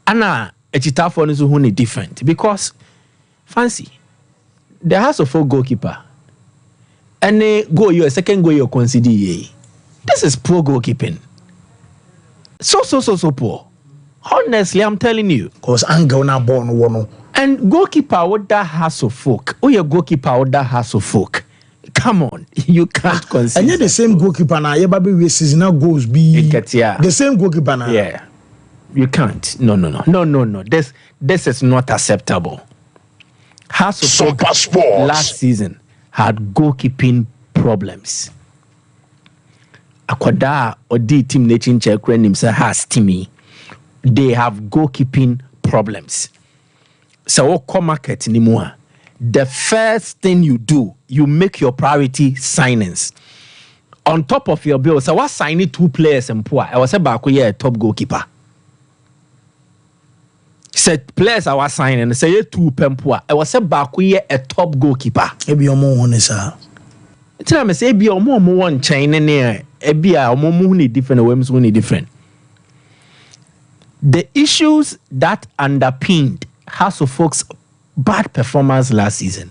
Ana echita for no who different because fancy. The House of Folk goalkeeper. Any goal you a second goal you consider ye. This is poor goalkeeping. So poor. Honestly, I'm telling you. Because anger na born one. And goalkeeper with that House of Folk. Oh, your goalkeeper with that House of Folk. Come on, you can't consider. And yet the same goalkeeper now. Baby, we seasonal goals be the same goalkeeper now. Yeah, you can't. No. This is not acceptable. House of Folk last season had goalkeeping problems. Akwada odi team nation check when him say has teamy. They have goalkeeping problems. So what market anymore? The first thing you do, you make your priority signings. On top of your bill, so what signing 2 players and poor? I was about to a top goalkeeper. Said players I was signing, say 2 poor. I was about to a top goalkeeper. Maybe your more one is a. Tell me, say be your more one chain in there. Be a more different, women's different. The issues that underpinned House of Folks' bad performance last season,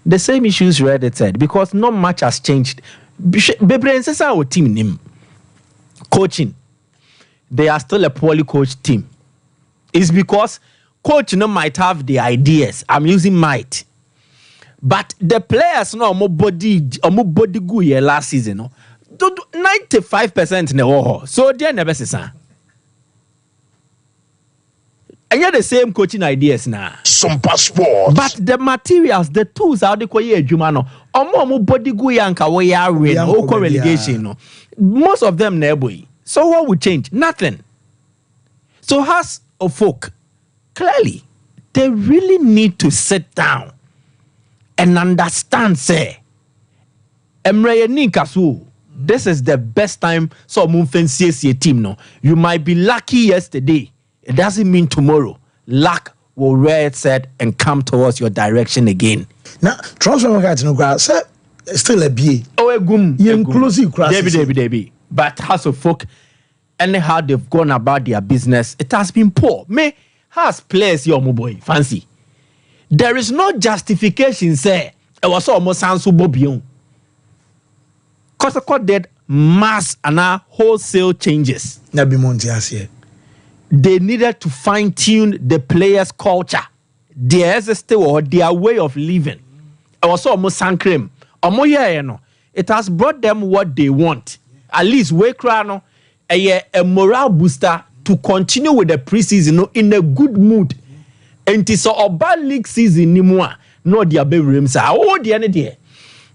the same issues Reddit said, because not much has changed. Bebre says our team name coaching, they are still a poorly coached team. It's because coach might have the ideas. I'm using might, but the players more body good here last season. No, 95% in the whole. So they never say. And yet the same coaching ideas now. Sompa Sports. But the materials, the tools are the koye jumano. Omo body go yanka we are win or relegation. No. Most of them never. So what would change? Nothing. So House of Folk, clearly, they really need to sit down and understand, say, this is the best time so fancy team. No, you might be lucky yesterday. It doesn't mean tomorrow. Luck will rear its head and come towards your direction again. Now, transfer market no grass, sir, still a B. Oh, a gum. Inclusive grass. Debbie. But House of Folk, anyhow they've gone about their business, it has been poor. Me has players your boy fancy. There is no justification, say, it was almost Sansu Bobion. Kosako did mass and wholesale changes. Nabi Montias here. They needed to fine-tune the players' culture, their or their way of living. It was almost sancrim. It has brought them what they want. At least a morale booster to continue with the preseason in a good mood. And it's a bad league season anymore. No, their baby say, oh, the end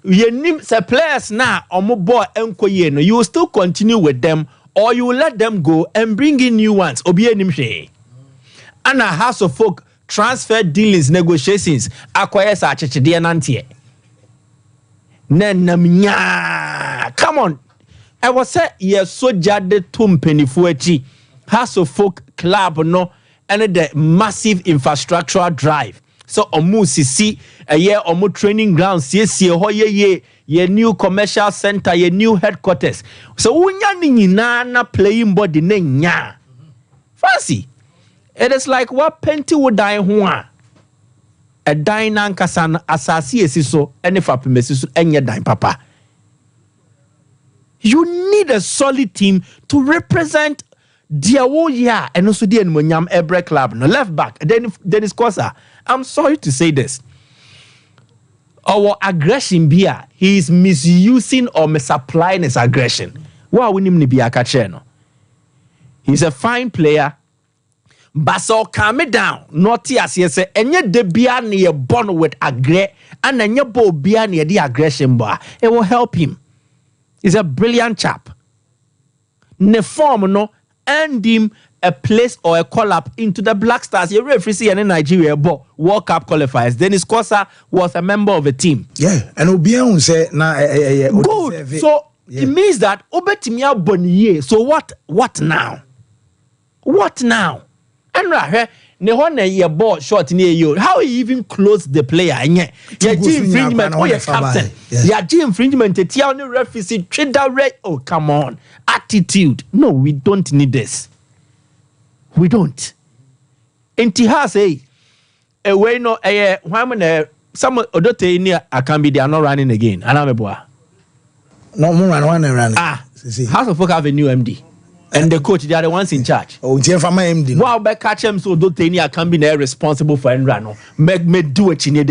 the players now you will still continue with them. Or you will let them go and bring in new ones. And a House of Folk transfer dealings, negotiations, acquires a chechedianantie. Come on. I was say yes, so jade tum penifuechi. House of Folk club no and the massive infrastructural drive. So omu sisi a year omu training grounds ye new commercial center, ye new headquarters. So unya ni na playing body nya. Fancy. It is like what penti would die hua. A dine ankasan asasi esiso ene fapimesiso enye dine papa. You need a solid team to represent their whole year and also the Monyam Ebre club. No left back. Dennis Kosa. I'm sorry to say this. Our aggression beer, he is misusing or misapplying his aggression. Why we need to be a catcher? He's a fine player, but so calm it down. Not as you say, and yet the beer near born with aggre, and then your bow beer near the aggression bar. It will help him. He's a brilliant chap. Ne form no earned him a place or a call-up into the Black Stars. You referee in Nigeria, but World Cup qualifiers. Dennis Kosa was a member of a team. Yeah, and Obiang say na good. So it means that Obetimia Boniye. So what now? What now? Enra ne ho na ye ball short near you. How he even close the player? Yeah, infringement. Oh, yeah, captain. Yeah, infringement. The only referee treat that red. Oh, come on, attitude. No, we don't need this. We don't. Inti say, away no why some odote near I can be they are not running again. And I'm a boy. No more run. House of Folk have a new MD. And the coach, they are the ones in charge. Oh, MD. Wow, back catch him so don't I can be responsible for Enrano. Make me do it in the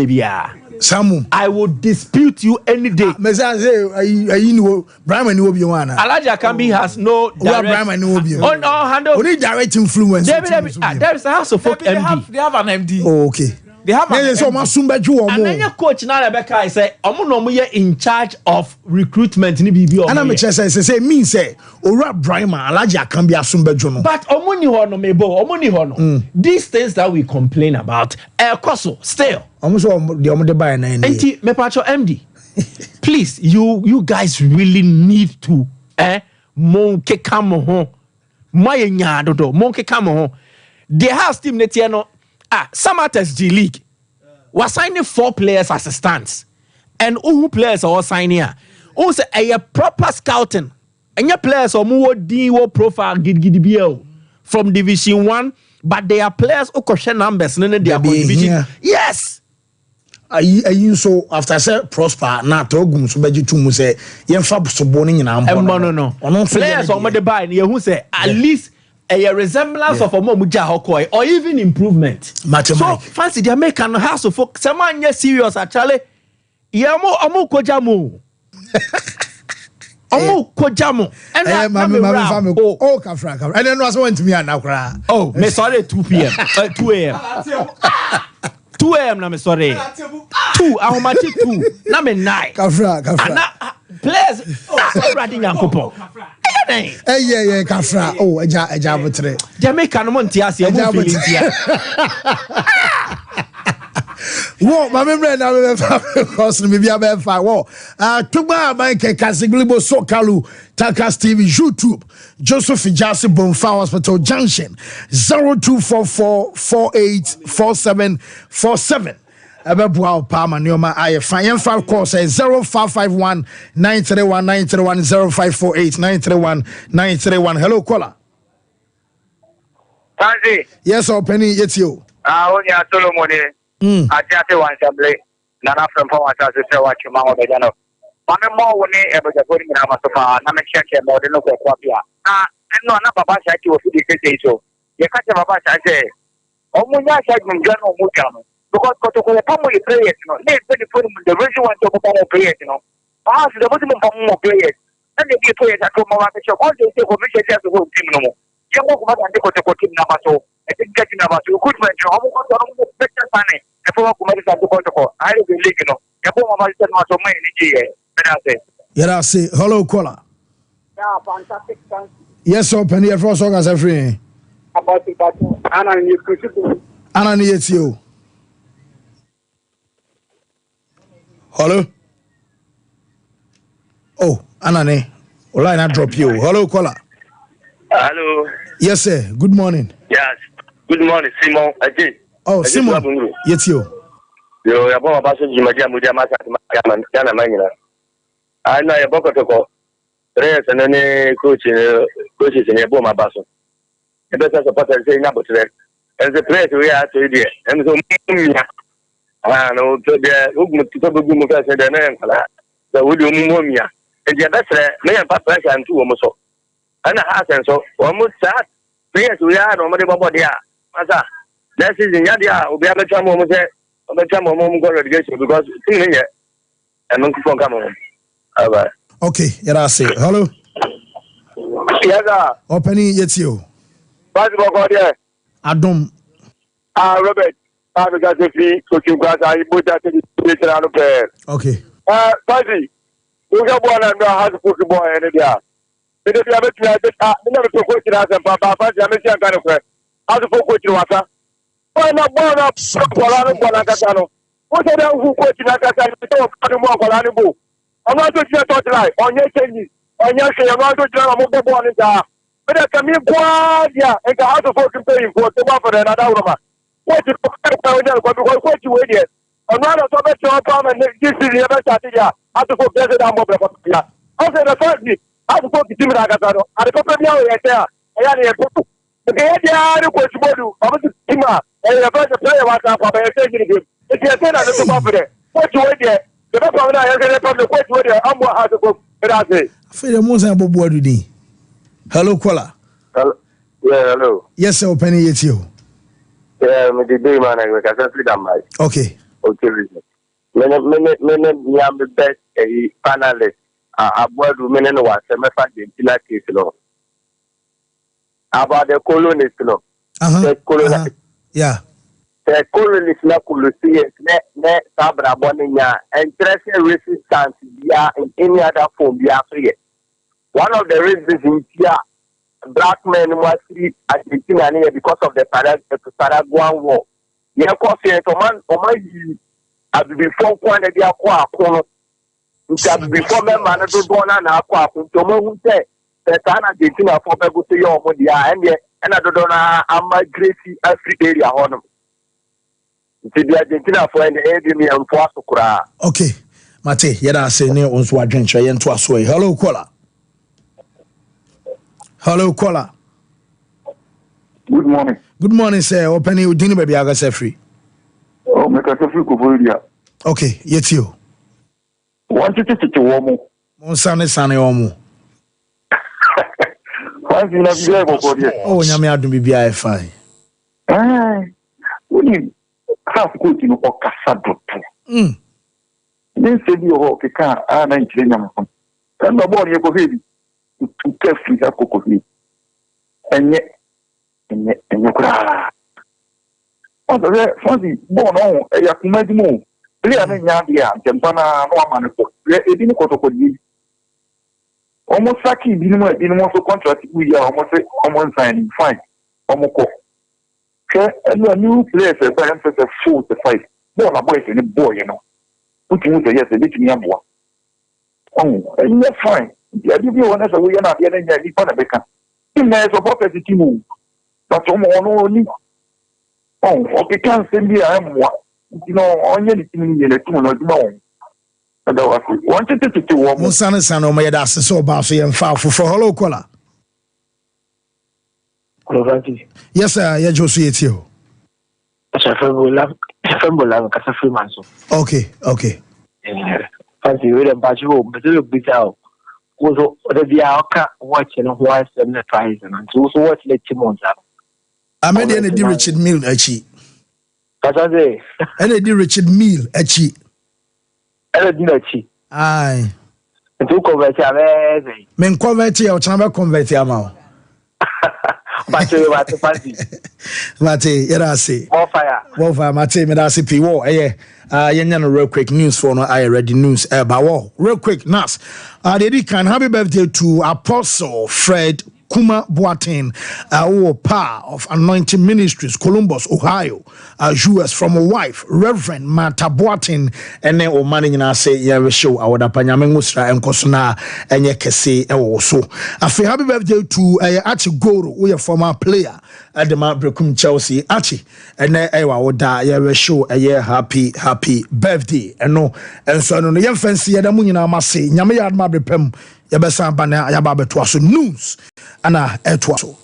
Samu, I will dispute you any day. Mesa say, you know, Brahman will be one. Alaja Kambi has no direct. Brahman will be on all handle. Only direct influence. There is a House of Folk MD. They have an MD. Oh, okay. They have an MD. And then your coach now Rebecca I say, Omunomuye in charge of recruitment ni BB. And I'm say mean say Ora Brahman Alaja Kambi Asumbejo. But Omuni hono mebo, Omuni hono. These things that we complain about, Koso still. Almost the Omode buy na Enti mepacho MD. Please, you guys really need to monke kamo ho. Moye nya dodo, monke kamo ho. They have team netiano Samatex G League was signing 4 players as stands, and who players are signing here? Who say a proper scouting, and your players are more DO profile from Division 1, but they are players who question numbers in the division. Yes. You so after say prosper na togum so beji tumu say yemfa so boni nyina ambo no players on the buy and who say at least a resemblance of a momuja hokoi or even improvement. So fancy the American House of Folk. Someone yes serious actually. Yamo amu kojamu. Amu kojamu. And mama oh kafra. And then was went to me now cry. Oh, me sorry 2 p.m. 2 a.m. 2 a.m. na me sorry. 2 ahomachi 2. Na me 9. Kafra. Players already nyankopon. Yeah, kafra. Oh, eja botre. Jamaica no montiasi amu feeling tia. Wo ma memre na me cause me bia be fa wo. Tugba man ke Kasiglibo Sokalu Takas TV YouTube Joseph Jasi Bonfa Hospital Junction 0244484747. Ababua Palma Nioma I fine 5 course 0551 931 931 0548 931 931. Hello caller. Fancy. Yes, Penny, it's you. Onya Solomon. I just want to play. Nana from Power to say what you want to know. Mame more woni e be go ni na masofa na me check e mo de no ko kwa bia. No na baba sha ti wo fi de kete so. Ye ka che baba sha say omunya sha gunga no mu ka no. Because kotoko pamu ye players no. Ne be the for the reason want to pamu players no. Ah, so the bottom pamu players. And the players are come over the show. All they say for me say the whole team no. Ye mo ko ba de kotoko team na maso. I think getting about you good friend. How mo ko do better than e for ko ma de kotoko. I will league no. Ye bo ma ba say no so mai ni je. Say hello caller. Yeah, fantastic. Yes, open here for song as a free. About it, Anna, it's you. Hello. Oh, Anna, line I drop you. Hello caller. Hello. Yes, sir. Good morning. Yes. Good morning, Simon. Again. Oh, Simon. Yes, you. Yo, ya bo ba so jimadia mudia masa na manyina. I know a bokotoko. Reyes and any coaches in a bomb abaso. The better supporter saying about that. And the place we are to it. And so, I know to the name. So, we do Mumia. And the best, may and papa and 2 almost so. And a house and so, almost that. Yes, we are no money about there. Masa, that is in Yadia, we have a time almost there. On the time of mom got relegation because here and non from come on. Okay, yeah, say hello. Yes, sir. Opening it's you. What's about there? Adam. Robert. I got the free coaching class. I put that in the player. Okay. Fuzzy. We got one and how to put the boy in there. If you have it, never to coach it as a papa, but I'm a kind of friend. How to coach you, Wasa? Why not born up? What are who coach in Akasano? I'm not going to touch life on your changes. On your say, I'm not going to born in the But I come in Quadia and the house of work paying for the one for another woman. What you what you wait? Another topic to come and this is the best idea. How to focus on Mobile. I said the first thing, how to focus on Timagazano. I don't know there. I had a book. The idea of what you do, I was Tima, and the first player was up by a taking him. If you attend a little confident, what you wait there? The best one I have from the question where I'm more hard to go. I feel the most about what do. Hello, Kola. Yeah, hello. Yes, sir, Penny, it's you. Yeah, me the day man, I can simply done my. Okay. Okay, reason. Me am the best panelist. About women and what the case law. About the colonists law. The colonists. Yeah. The colonists na colonists ne sabra boninya and interesting resistance via in any other form via free. One of the reasons in here, black men was free Argentina because of the Paraguayan war. Yeah, of course, man, before one of the aqua. Before my man to go on aqua, to move the Argentina for people to your money and I don't know, I'm my great African area on them. The Argentina for an enemy and for Sukura. Okay, Mate, yada say near on Swadrin Chayan to us way. Hello, Kola. Hello, Kola. Good morning. Good morning, sir. Open you dinner, baby. I got free. Oh, make us a free cover. Okay, yet you. Want you to take a woman? Monsane Sane Omo. Oh, Yamia do be fine. We have good in Ocasado. Then said you walk a car and I train them. And the body of baby to carefully have cocoa. And yet, you cry. On the red, funny, born on a Yakumadi. Clearly, Nadia, Jampana, no man, it didn't go to almost Saki didn't want to contract. We are almost signing fine. Omoko. And a new place, a brand for the fool to fight. Born a boy and a boy, you know. Put you yes, a bit young one. Oh, and you're fine. I give you honest, we are not getting any fun of Becca. In there is a property move. But only. Oh, okay, can't send me. I am one. You know, on anything in the two, no. And I wanted to take one. Monsane Sano, my that's so bossy and foul for hello, Kola. Yes, sir, yeah, Josie, it's you. Okay, okay. Fancy with a batch home, but look bit out. Also, the Alka watching a white and the prize, and also watch the Timonza. I made any Richard Mill, Echi. What are they? Any Richard Mill, Echi. Aye. To convert a men convert your chamber convert your mouth. But you want to fancy. Mate, yada say. More fire. More fire, Mate, me da say pi wo. Yenyan real quick news for no I ready news. Ba real quick, Nas. They can happy birthday to Apostle Fred Kuma Boateng, pa of Anointing Ministries, Columbus, Ohio, US, from a wife, Reverend Martha Boateng, and then o man in say yeah show our Panyamenusra and Kosuna and Yakese also. I feel happy birthday to Achi Goro, we a former player at the Mount Brekum Chelsea, Achi, and then I would die yeah show a year happy birthday. And no, and so no young fancy Adamunina must say, Yamaya Mabipem. Yabasa bana yababe twaso news ana etwaso